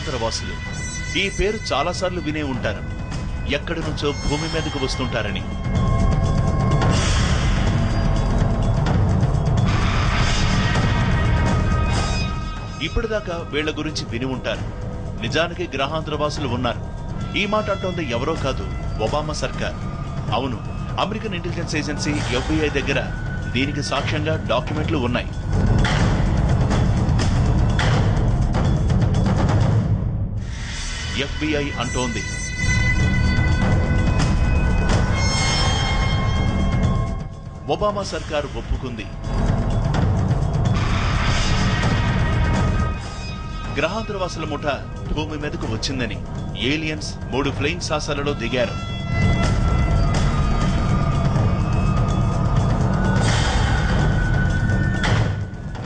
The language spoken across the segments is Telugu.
గ్రహాంతరవాసులు. ఈ పేరు చాలాసార్లు వినే ఉంటారు, ఎక్కడి నుంచో భూమి మీదకు వస్తుంటారని. ఇప్పటిదాకా వీళ్ల గురించి విని ఉంటారు. నిజానికి గ్రహాంతరవాసులు ఉన్నారు. ఈ మాట అంటోంది ఎవరో కాదు, ఒబామా సర్కార్. అవును, అమెరికన్ ఇంటెలిజెన్స్ ఏజెన్సీ FBI దగ్గర దీనికి సాక్ష్యంగా డాక్యుమెంట్లు ఉన్నాయి. FBI అంటోంది, ఒబామా సర్కార్ ఒప్పుకుంది. గ్రహాంతరవాసుల ముఠ భూమి మీదకు వచ్చిందని. ఏలియన్స్ 3 ఫ్లయింగ్ సాసర్లలో దిగారు.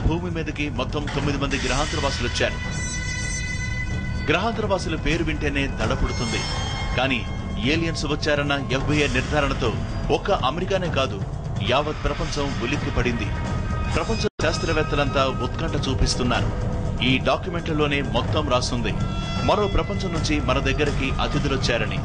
భూమి మీదకి మొత్తం 9 మంది గ్రహాంతరవాసులు వచ్చారు. గ్రహాంతరవాసుల పేరు వింటేనే దడపుడుతుంది. కానీ ఏలియన్స్ వచ్చారన్న FBI నిర్ధారణతో ఒక్క అమెరికానే కాదు, యావత్ ప్రపంచం ఉలిక్కి పడింది. ప్రపంచ శాస్త్రవేత్తలంతా ఉత్కంఠ చూపిస్తున్నారు. ఈ డాక్యుమెంట్లలోనే మొత్తం రాస్తుంది, మరో ప్రపంచం నుంచి మన దగ్గరికి అతిథులొచ్చారని.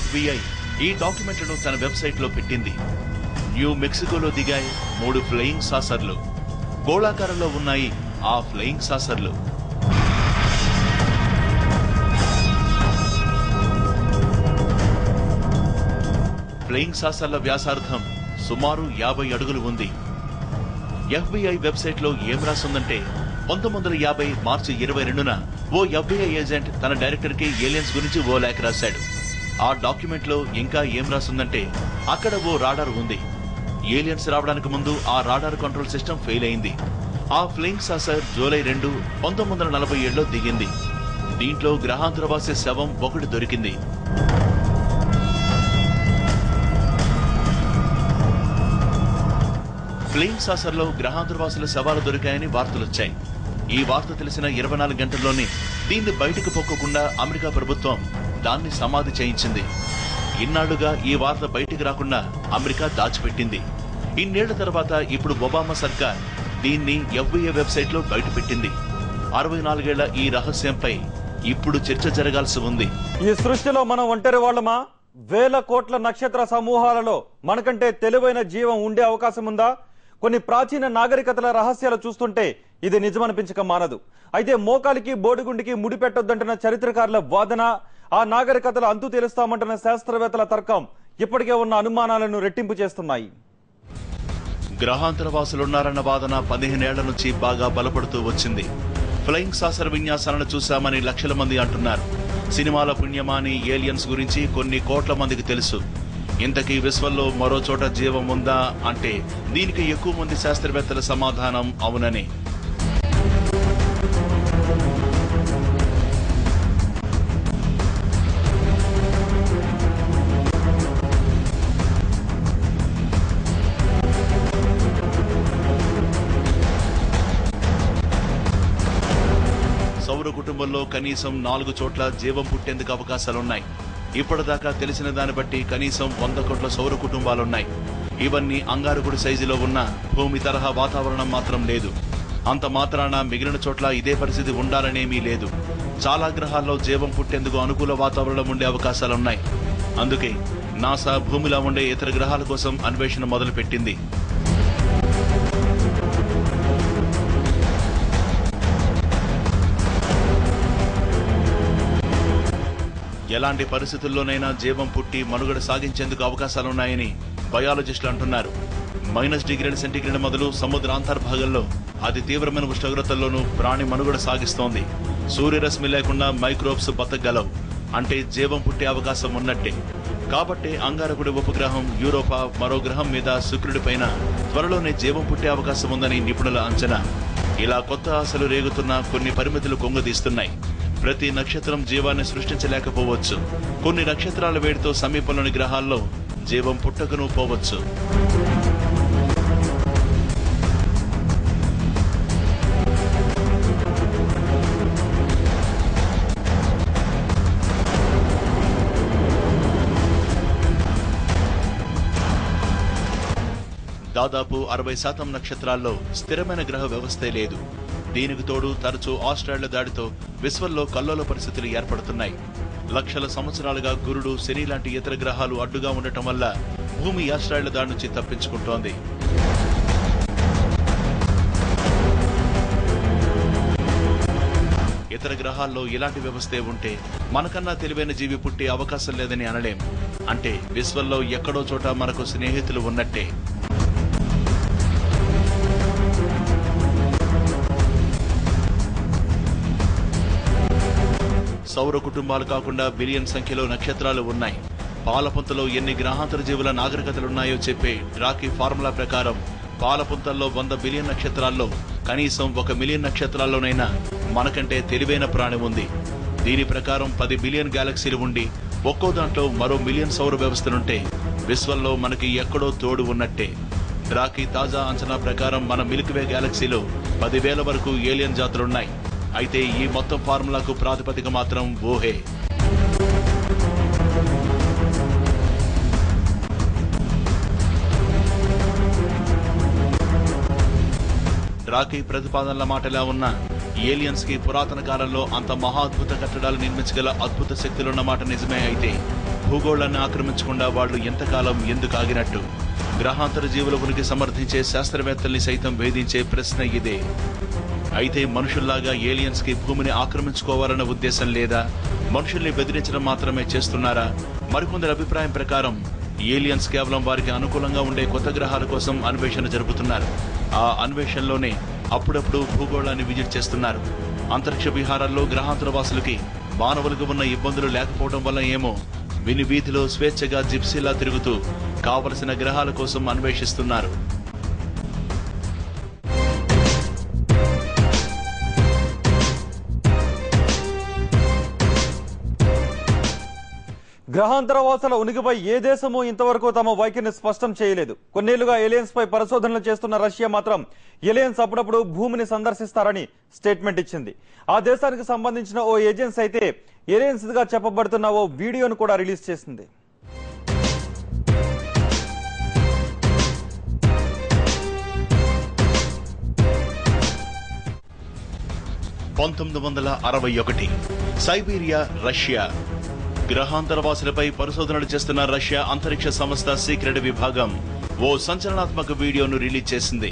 FBI ఈ డాక్యుమెంట్లను తన వెబ్సైట్ లో పెట్టింది. New మెక్సికోలో దిగాయి 3 flying సాసర్లు. గోళాకారంలో ఉన్నాయి ఆ ఫ్లయింగ్ సాసర్లు. ఫ్లయింగ్ సాసర్ల వ్యాసార్థం సుమారు 50 అడుగులు ఉంది. FBI వెబ్సైట్ లో ఏం రాస్తుందంటే, 1950 మార్చి 22న ఓ FBI ఏజెంట్ తన డైరెక్టర్ కి ఏలియన్స్ గురించి ఓ లేఖ రాశాడు. ఆ డాక్యుమెంట్ లో ఇంకా ఏం రాస్తుందంటే, అక్కడ ఓ రాడార్ ఉంది. ఏలియన్స్ రావడానికి ముందు ఆ రాడార్ కంట్రోల్ సిస్టమ్ ఫెయిల్ అయింది. ఆ ఫ్లయింగ్ సాసర్ జూలై 2, 1947లో దిగింది. దీంట్లో గ్రహాంతరవాసి శవం ఒకటి దొరికింది. ఫ్లయింగ్ సాసర్లో గ్రహాంతరవాసుల శవాలు దొరికాయని వార్తలొచ్చాయి. ఈ వార్త తెలిసిన 24 గంటల్లోనే దీన్ని బయటకు పొక్కకుండా అమెరికా ప్రభుత్వం దాన్ని సమాధి చేయించింది. ఇన్నాళ్లుగా ఈ వార్త బయటికి రాకుండా అమెరికా దాచిపెట్టింది. ఇన్నేళ్ల తర్వాత ఇప్పుడు ఒబామా సర్కార్ దీన్ని FBI వెబ్సైట్ లో బయటపెట్టింది. 64 ఏళ్ల ఈ రహస్యంపై ఇప్పుడు చర్చ జరగాల్సి ఉంది. ఈ సృష్టిలో మనం ఒంటరి వాళ్ళమా? వేల కోట్ల నక్షత్ర సమూహాలలో మనకంటే తెలివైన జీవం ఉండే అవకాశం ఉందా? కొన్ని ప్రాచీన నాగరికతల రహస్యాలు చూస్తుంటే ఇది నిజమనిపించక మానదు. అయితే మోకాలికి బోడిగుండికి ముడిపెట్టొద్దంటున్న చరిత్రకారుల వాదన, ఆ నాగరికతల అంతు తెలుస్తామంటున్న శాస్త్రవేత్తల తర్కం ఇప్పటికే ఉన్న అనుమానాలను రెట్టింపు చేస్తున్నాయి. గ్రహాంతరవాసులున్నారన్న వాదన 15 ఏళ్ల నుంచి బాగా బలపడుతూ వచ్చింది. ఫ్లయింగ్ సాసర్ విన్యాసాలను చూశామని లక్షల మంది అంటున్నారు. సినిమాల పుణ్యమాని ఏలియన్స్ గురించి కొన్ని కోట్ల మందికి తెలుసు. ఇంతకీ విశ్వంలో మరో చోట జీవం ఉందా అంటే దీనికి ఎక్కువ మంది శాస్త్రవేత్తల సమాధానం అవునని. సౌర కుటుంబంలో కనీసం 4 చోట్ల జీవం పుట్టేందుకు అవకాశాలున్నాయి. ఇప్పటిదాకా తెలిసిన దాన్ని బట్టి కనీసం 100 కోట్ల సౌర కుటుంబాలున్నాయి. ఇవన్నీ అంగారకుడి సైజులో ఉన్న భూమి తరహా వాతావరణం మాత్రం లేదు. అంత మాత్రాన మిగిలిన చోట్ల ఇదే పరిస్థితి ఉండాలనేమీ లేదు. చాలా గ్రహాల్లో జీవం పుట్టేందుకు అనుకూల వాతావరణం ఉండే అవకాశాలున్నాయి. అందుకే నాసా భూమిలా ఉండే ఇతర గ్రహాల కోసం అన్వేషణ మొదలుపెట్టింది. ఎలాంటి పరిస్థితుల్లోనైనా జీవం పుట్టి మనుగడ సాగించేందుకు అవకాశాలున్నాయని బయాలజిస్టులు అంటున్నారు. -°C మొదలు సముద్ర అంతర్భాగంలో అతి తీవ్రమైన ఉష్ణోగ్రతల్లోనూ ప్రాణి మనుగడ సాగిస్తోంది. సూర్యరశ్మి లేకుండా మైక్రోబ్స్ బతకగలవు అంటే జీవం పుట్టే అవకాశం ఉన్నట్టే. కాబట్టి అంగారకుడి ఉపగ్రహం యూరోపా మరో గ్రహం మీద శుక్రుడిపైన త్వరలోనే జీవం పుట్టే అవకాశం ఉందని నిపుణుల అంచనా. ఇలా కొత్త ఆశలు రేగుతున్న కొన్ని పరిమితులు కొంగదీస్తున్నాయి. ప్రతి నక్షత్రం జీవాన్ని సృష్టించలేకపోవచ్చు. కొన్ని నక్షత్రాల వేడితో సమీపంలోని గ్రహాల్లో జీవం పుట్టకను పోవచ్చు. దాదాపు 60% నక్షత్రాల్లో స్థిరమైన గ్రహ వ్యవస్థే లేదు. దీనికి తోడు తరచూ ఆస్ట్రాయిడ్ల దాడితో విశ్వంలో కల్లోల పరిస్థితులు ఏర్పడుతున్నాయి. లక్షల సంవత్సరాలుగా గురుడు, శని లాంటి ఇతర గ్రహాలు అడ్డుగా ఉండటం వల్ల భూమి ఆస్ట్రాయిడ్ల దాడి నుంచి తప్పించుకుంటోంది. ఇతర గ్రహాల్లో ఇలాంటి వ్యవస్థే ఉంటే మనకన్నా తెలివైన జీవి పుట్టే అవకాశం లేదని అనలేం. అంటే విశ్వంలో ఎక్కడో చోట మనకు స్నేహితులు ఉన్నట్టే. సౌర కుటుంబాలు కాకుండా బిలియన్ సంఖ్యలో నక్షత్రాలు ఉన్నాయి. పాలపుంతలో ఎన్ని గ్రహాంతర జీవుల నాగరికతలున్నాయో చెప్పే డ్రాకీ ఫార్ములా ప్రకారం పాలపుంతల్లో 100 బిలియన్ నక్షత్రాల్లో కనీసం 1 మిలియన్ నక్షత్రాల్లోనైనా మనకంటే తెలివైన ప్రాణి ఉంది. దీని ప్రకారం 10 బిలియన్ గ్యాలక్సీలు ఉండి ఒక్కో దాంట్లో మరో మిలియన్ సౌర వ్యవస్థలుంటే విశ్వంలో మనకి ఎక్కడో తోడు ఉన్నట్టే. డ్రాకీ తాజా అంచనా ప్రకారం మన మిల్కీవే గ్యాలక్సీలో 10,000 వరకు ఏలియన్ జాతులున్నాయి. అయితే ఈ మొత్తం ఫార్ములాకు ప్రాతిపదిక మాత్రం ఊహే. డ్రాకీ ప్రతిపాదనల మాటలా ఉన్న ఏలియన్స్ కి పురాతన కాలంలో అంత మహా అద్భుత కట్టడాలు నిర్మించగల అద్భుత శక్తులున్నమాట నిజమే. అయితే భూగోళాన్ని ఆక్రమించకుండా వాళ్లు ఎంతకాలం ఎందుకు ఆగినట్టు? గ్రహాంతర జీవుల ఉనికి సమర్థించే శాస్త్రవేత్తల్ని సైతం వేధించే ప్రశ్న ఇదే. అయితే మనుషుల్లాగా ఏలియన్స్ కి భూమిని ఆక్రమించుకోవాలన్న ఉద్దేశం లేదా? మనుషుల్ని బెదిరించడం మాత్రమే చేస్తున్నారా? మరికొందరి అభిప్రాయం ప్రకారం ఏలియన్స్ కేవలం వారికి అనుకూలంగా ఉండే కొత్త గ్రహాల కోసం అన్వేషణ జరుపుతున్నారు. ఆ అన్వేషణలోనే అప్పుడప్పుడు భూగోళాన్ని విజిట్ చేస్తున్నారు. అంతరిక్ష విహారాల్లో గ్రహాంతర వాసులకి మానవులకు ఉన్న ఇబ్బందులు లేకపోవడం వల్ల ఏమో విని వీధిలో స్వేచ్ఛగా జిప్సీలా తిరుగుతూ కావలసిన గ్రహాల కోసం అన్వేషిస్తున్నారు. గ్రహాంతరవాసుల ఉనికిపై ఏ దేశమూ ఇంతవరకు తమ వైఖరిని స్పష్టం చేయలేదు. కొన్నేళ్లుగా ఏలియన్స్ పై పరిశోధనలు చేస్తున్న రష్యా మాత్రం ఏలియన్స్ అప్పుడప్పుడు భూమిని సందర్శిస్తారని స్టేట్మెంట్ ఇచ్చింది. ఆ దేశానికి సంబంధించిన ఓ ఏజెన్సీ అయితే ఏలియన్స్ గా చెప్పబడుతున్న ఓ వీడియోను కూడా రిలీజ్ చేసింది. 1961 సైబీరియా, రష్యా. గ్రహాంతరవాసులపై పరిశోధనలు చేస్తున్న రష్యా అంతరిక్ష సంస్థ సీక్రెట్ విభాగం ఓ సంచలనాత్మక వీడియోను రిలీజ్ చేసింది.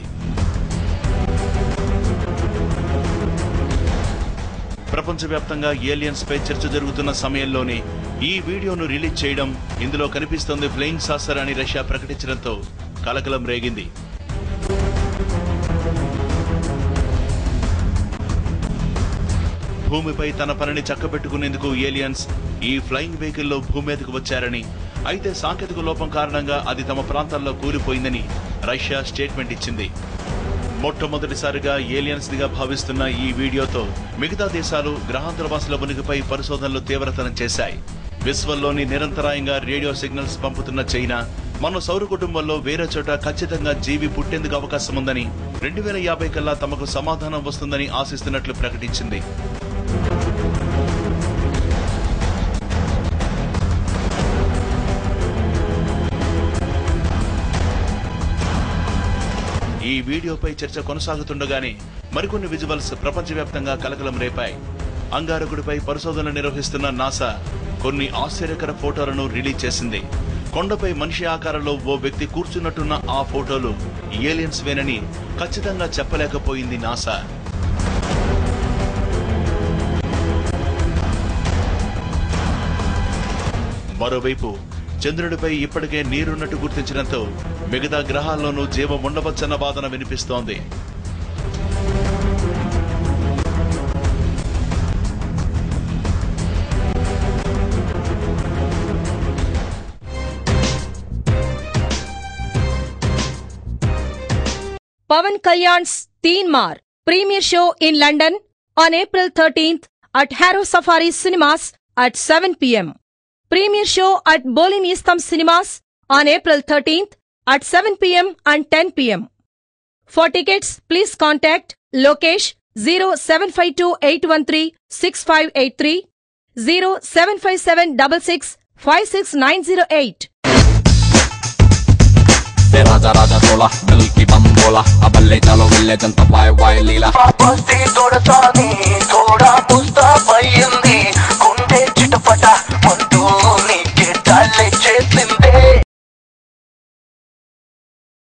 ప్రపంచవ్యాప్తంగా ఏలియన్స్ పై చర్చ జరుగుతున్న సమయంలోనే ఈ వీడియోను రిలీజ్ చేయడం, ఇందులో కనిపిస్తోంది ఫ్లయింగ్ సాసర్ అని రష్యా ప్రకటించడంతో కలకలం రేగింది. భూమిపై తన పనిని చక్కబెట్టుకునేందుకు ఏలియన్స్ ఈ ఫ్లయింగ్ వెహికల్లో భూమి మీదకు వచ్చారని, అయితే సాంకేతిక లోపం కారణంగా అది తమ ప్రాంతాల్లో కూలిపోయిందని రష్యా స్టేట్మెంట్ ఇచ్చింది. మొట్టమొదటిసారిగా ఏలియన్స్ దిగా భావిస్తున్న ఈ వీడియోతో మిగతా దేశాలు గ్రహాంతరవాసుల ఉనికిపై పరిశోధనలు తీవ్రతరం చేశాయి. విశ్వంలోని నిరంతరాయంగా రేడియో సిగ్నల్స్ పంపుతున్న చైనా మన సౌర కుటుంబంలో వేరే చోట ఖచ్చితంగా జీవి పుట్టేందుకు అవకాశం ఉందని, 2050 కల్లా తమకు సమాధానం వస్తుందని ఆశిస్తున్నట్లు ప్రకటించింది. ఈ వీడియోపై చర్చ కొనసాగుతుండగానే మరికొన్ని విజువల్స్ ప్రపంచవ్యాప్తంగా కలకలం రేపాయి. అంగారకుడిపై పరిశోధనలు నిర్వహిస్తున్న నాసా కొన్ని ఆశ్చర్యకర ఫోటోలను రిలీజ్ చేసింది. కొండపై మనిషి ఆకారంలో ఓ వ్యక్తి కూర్చున్నట్టున్న ఆ ఫోటోలు ఏలియన్స్ వేనని ఖచ్చితంగా చెప్పలేకపోయింది నాసా. మరోవైపు చంద్రుడిపై ఇప్పటికే నీరున్నట్టు గుర్తించడంతో మిగతా గ్రహాల్లోనూ జీవం ఉండవచ్చన్న వాదన వినిపిస్తోంది. Pawan Kalyan's Teen Mar premiere show in London on April 13th at Harrow Safari Cinemas at 7 p.m. Premiere show at Bolin Eastham Cinemas on April 13th at 7 p.m. and 10 p.m. For tickets, please contact Lokesh 0752-813-6583, 075766-56908. बल्ले राजा राजा तोला दिल की बम्बोला अब बल्ले चलो बल्ले जनता वाई वाई लीला थोड़ा